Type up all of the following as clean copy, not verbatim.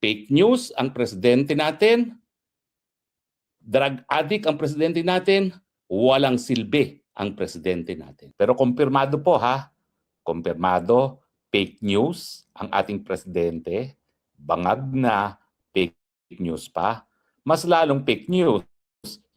fake news ang presidente natin, drug addict ang presidente natin, walang silbi ang presidente natin. Pero kumpirmado po ha, kumpirmado, fake news ang ating presidente, bangag na fake news pa. Mas lalong fake news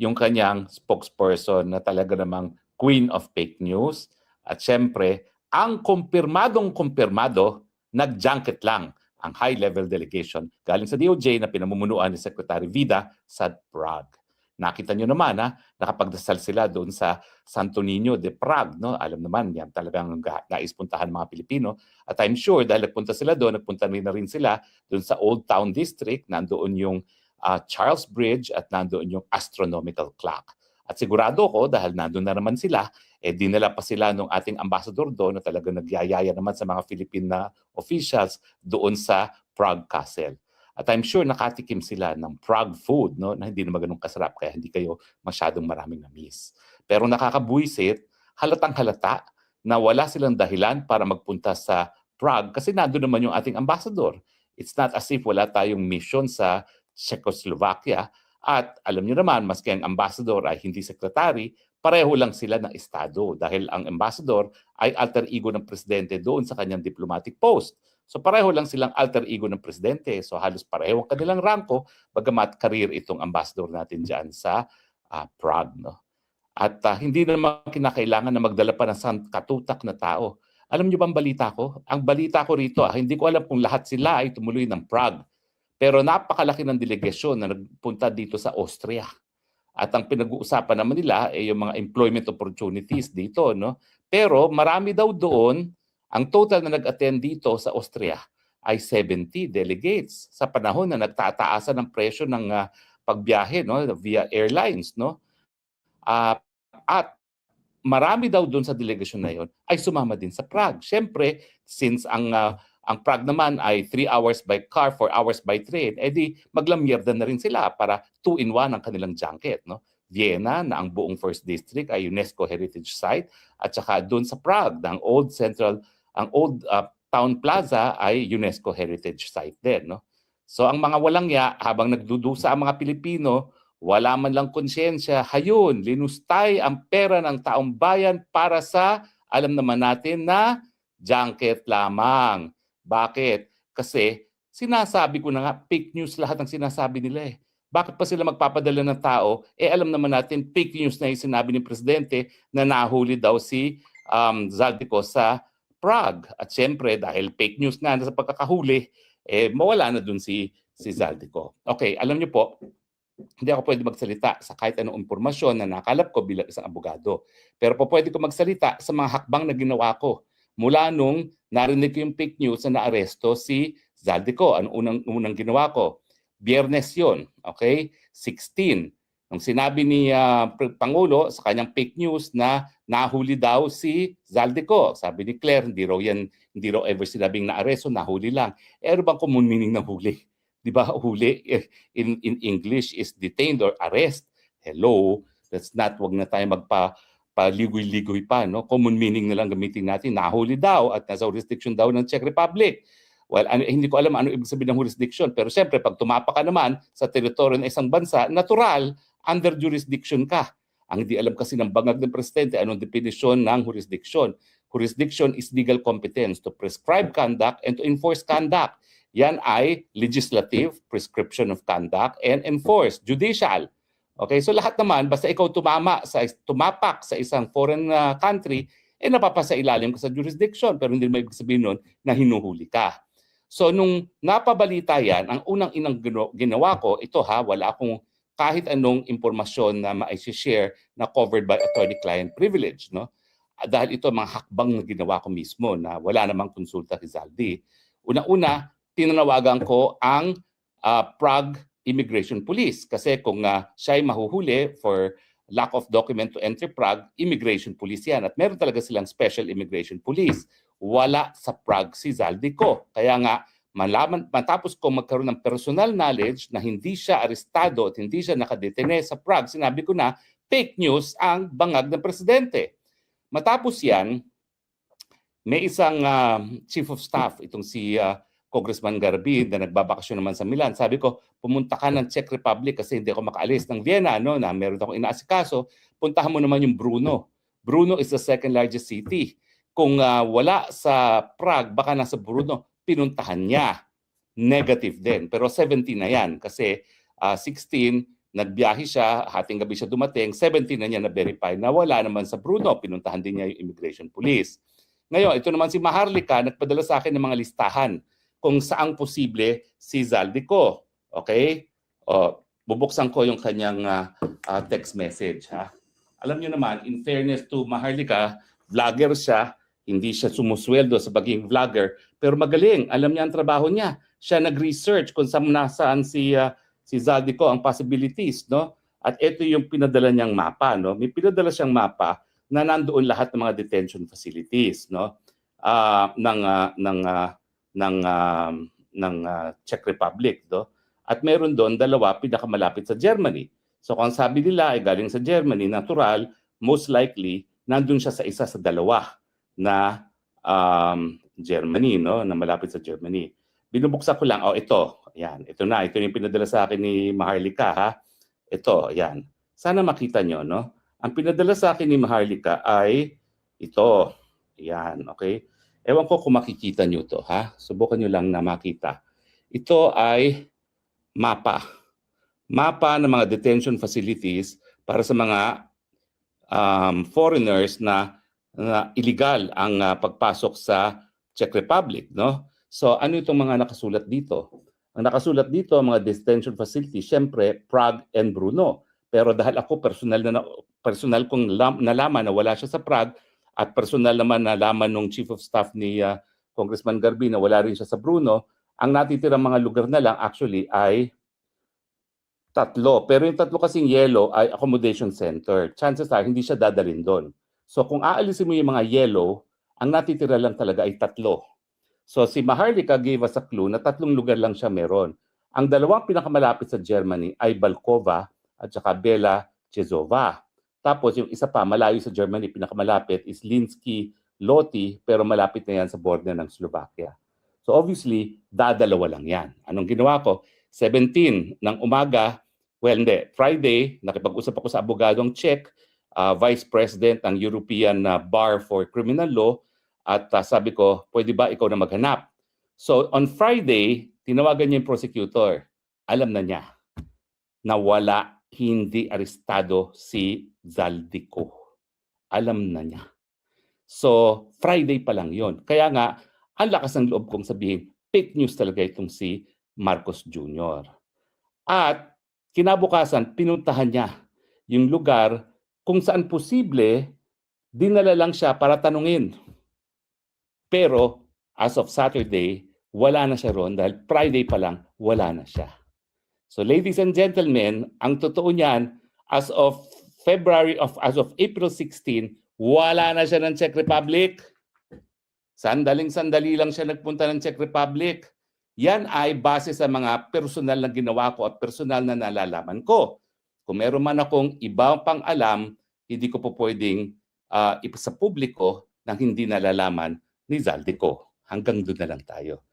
yung kanyang spokesperson na talaga namang queen of fake news. At syempre, ang kumpirmadong kumpirmado, nag-junket lang ang high-level delegation galing sa DOJ na pinamumunuan ni Secretary Vida sa Prague. Nakita nyo naman nakapagdasal sila doon sa Santo Niño de Prague. No? Alam naman, yan talagang nais puntahan mga Pilipino. At I'm sure dahil nagpunta sila doon, nagpunta na rin sila doon sa Old Town District, nandoon yung Charles Bridge at nandoon yung astronomical clock. At sigurado ko dahil nandoon na naman sila, dinala pa sila ng ating ambassador doon na talagang nagyayaya naman sa mga Philippine officials doon sa Prague Castle. At I'm sure nakatikim sila ng Prague food, no, na hindi naman ganun kasarap kaya hindi kayo masyadong maraming na-miss. Pero nakakabuisit, halatang halata na wala silang dahilan para magpunta sa Prague kasi nandoon naman yung ating ambassador. It's not as if wala tayong mission sa Czechoslovakia at alam niyo naman, maski ang ambassador ay hindi sekretary, pareho lang sila ng estado dahil ang ambassador ay alter ego ng presidente doon sa kanyang diplomatic post. So pareho lang silang alter ego ng presidente. So halos pareho ang kanilang rangko, bagamat career itong ambassador natin dyan sa Prague. No? At hindi naman kinakailangan na magdala pa ng katutak na tao. Alam niyo ba ang balita ko? Ang balita ko rito, hindi ko alam kung lahat sila ay tumuloy ng Prague. Pero napakalaki ng delegasyon na nagpunta dito sa Austria. At ang pinag-uusapan naman nila ay yung mga employment opportunities dito. No? Pero marami daw doon, ang total na nag-attend dito sa Austria ay 70 delegates sa panahon na nagtataasan ng presyo ng pagbiyahe via airlines. No? At marami daw doon sa delegasyon na yon ay sumama din sa Prague. Siyempre, since ang Prague naman ay 3 hours by car, 4 hours by train, edi maglamyerda na rin sila para 2-in-1 ang kanilang junket. No? Vienna, na ang buong First District ay UNESCO Heritage Site, at saka doon sa Prague, ang Old Town Plaza ay UNESCO Heritage Site din. No? So ang mga walangya, habang nagdudusa ang mga Pilipino, wala man lang konsyensya, hayun, linustay ang pera ng taong bayan para sa, alam naman natin na, junket lamang. Bakit? Kasi sinasabi ko na nga, fake news lahat ang sinasabi nila eh. Bakit pa sila magpapadala ng tao? Alam naman natin, fake news na yung sinabi ni Presidente na nahuli daw si Zaldico sa Prague. At siyempre, dahil fake news nga sa pagkakahuli, mawala na dun si Zaldico. Okay, alam niyo po, hindi ako pwede magsalita sa kahit anong impormasyon na nakalap ko bilang isang abogado. Pero po pwede ko magsalita sa mga hakbang na ginawa ko. Mula nung narinig ko yung fake news na naaresto si Zaldico. Ano unang ginawa ko? Biyernes yun, okay? 16. Nung sinabi ni Pangulo sa kanyang fake news na nahuli daw si Zaldico. Sabi ni Claire, hindi raw ever sinabing naaresto, nahuli lang. Ano bang common meaning ng huli? Di ba huli in English is detained or arrest? Hello, that's not, wag na tayo paligoy-ligoy pa, no? Common meaning na lang gamitin natin, nahuli daw at nasa jurisdiction daw ng Czech Republic. Well, hindi ko alam ano ibig sabihin ng jurisdiction, pero siyempre pag tumapa ka naman sa teritoryo ng isang bansa, natural, under jurisdiction ka. Ang hindi alam kasi ng bangag ng presidente, anong definisyon ng jurisdiction. Jurisdiction is legal competence to prescribe conduct and to enforce conduct. Yan ay legislative, prescription of conduct, and enforce, judicial. Okay, so lahat naman, basta ikaw tumapak sa isang foreign country, napapasa ilalim ka sa jurisdiction, pero hindi naman ibig sabihin nun na hinuhuli ka. So nung napabalita yan, ang unang ginawa ko, ito wala akong kahit anong impormasyon na ma-share na covered by attorney-client privilege. No? Dahil ito mga hakbang na ginawa ko mismo na wala namang konsulta kay Zaldi. Una-una, tinanawagan ko ang Prague Immigration Police. Kasi kung siya ay mahuhuli for lack of document to enter Prague, Immigration Police yan. At meron talaga silang Special Immigration Police. Wala sa Prague si Zaldico. Kaya nga, matapos ko magkaroon ng personal knowledge na hindi siya arestado at hindi siya nakadetene sa Prague, sinabi ko na fake news ang bangag ng presidente. Matapos yan, may isang chief of staff, itong si Congressman Garbi na nagbabakasyon naman sa Milan. Sabi ko, pumunta ka ng Czech Republic kasi hindi ako makaalis ng Vienna, no, na meron akong inaasikaso. Puntahan mo naman yung Brno. Brno is the second largest city. Kung wala sa Prague, baka nasa Brno. Pinuntahan niya. Negative din. Pero 17 na yan kasi 16, nagbiyahe siya, hating gabi siya dumating, 17 na niya na-verify na wala naman sa Brno. Pinuntahan din niya yung immigration police. Ngayon, ito naman si Maharlika, nagpadala sa akin ng mga listahan kung saang posible si Zaldico. Okay? Bubuksan ko yung kanyang text message. Ha? Alam niyo naman, in fairness to Maharlika, vlogger siya, hindi siya sumusweldo sa pagiging vlogger, pero magaling. Alam niya ang trabaho niya. Siya nag-research kung nasaan si Zaldico, ang possibilities. No? At ito yung pinadala niyang mapa. No? May pinadala siyang mapa na nandoon lahat ng mga detention facilities, no? ng Czech Republic, no? At meron doon dalawa pinakamalapit sa Germany. So kung sabi nila ay galing sa Germany, natural, most likely nandun siya sa isa sa dalawa na Germany, no, na malapit sa Germany. Binubuksan ko lang, ito, ayan, ito yung pinadala sa akin ni Maharlika, ha. Ito, ayan. Sana makita nyo, no? Ang pinadala sa akin ni Maharlika ay ito. Ayan, okay? Ewan ko kung makikita nyo to, ha? Subukan nyo lang na makita. Ito ay mapa. Mapa ng mga detention facilities para sa mga foreigners na illegal ang pagpasok sa Czech Republic, no? So ano itong mga nakasulat dito? Ang nakasulat dito, mga detention facilities, syempre Prague and Brno. Pero dahil ako personal kong nalaman na wala siya sa Prague at personal naman nalaman ng Chief of Staff ni Congressman Garbi na wala rin siya sa Brno, ang natitirang mga lugar na lang actually ay 3. Pero yung 3 kasing yellow ay accommodation center. Chances are hindi siya dadalhin doon. So kung aalisin mo yung mga yellow, ang natitira lang talaga ay 3. So si Maharlika gave us a clue na 3 lugar lang siya meron. Ang 2 pinakamalapit sa Germany ay Balkova at saka Bela Chezova. Tapos yung isa pa, malayo sa Germany, pinakamalapit is Linsky Loti, pero malapit na yan sa border ng Slovakia. So obviously, dadalawa lang yan. Anong ginawa ko? 17 ng umaga, Friday, nakipag-usap ako sa abogadong Czech, Vice President ng European Bar for Criminal Law, at sabi ko, pwede ba ikaw na maghanap? So on Friday, tinawagan niya yung prosecutor. Alam na niya na wala, hindi arestado si Zaldico. Alam na niya. So Friday pa lang yon. Kaya nga, ang lakas ng loob kong sabihin, fake news talaga itong si Marcos Jr. At kinabukasan, pinuntahan niya yung lugar kung saan posible, dinala lang siya para tanungin. Pero as of Saturday, wala na siya ron dahil Friday pa lang, wala na siya. So ladies and gentlemen, ang totoo niyan, as of April 16, wala na siya ng Czech Republic. Sandaling-sandali lang siya nagpunta ng Czech Republic. Yan ay base sa mga personal na ginawa ko at personal na nalalaman ko. Kung meron man akong ibang pang alam, hindi ko po pwedeng ipasa publiko nang hindi nalalaman ni Zaldico. Hanggang doon na lang tayo.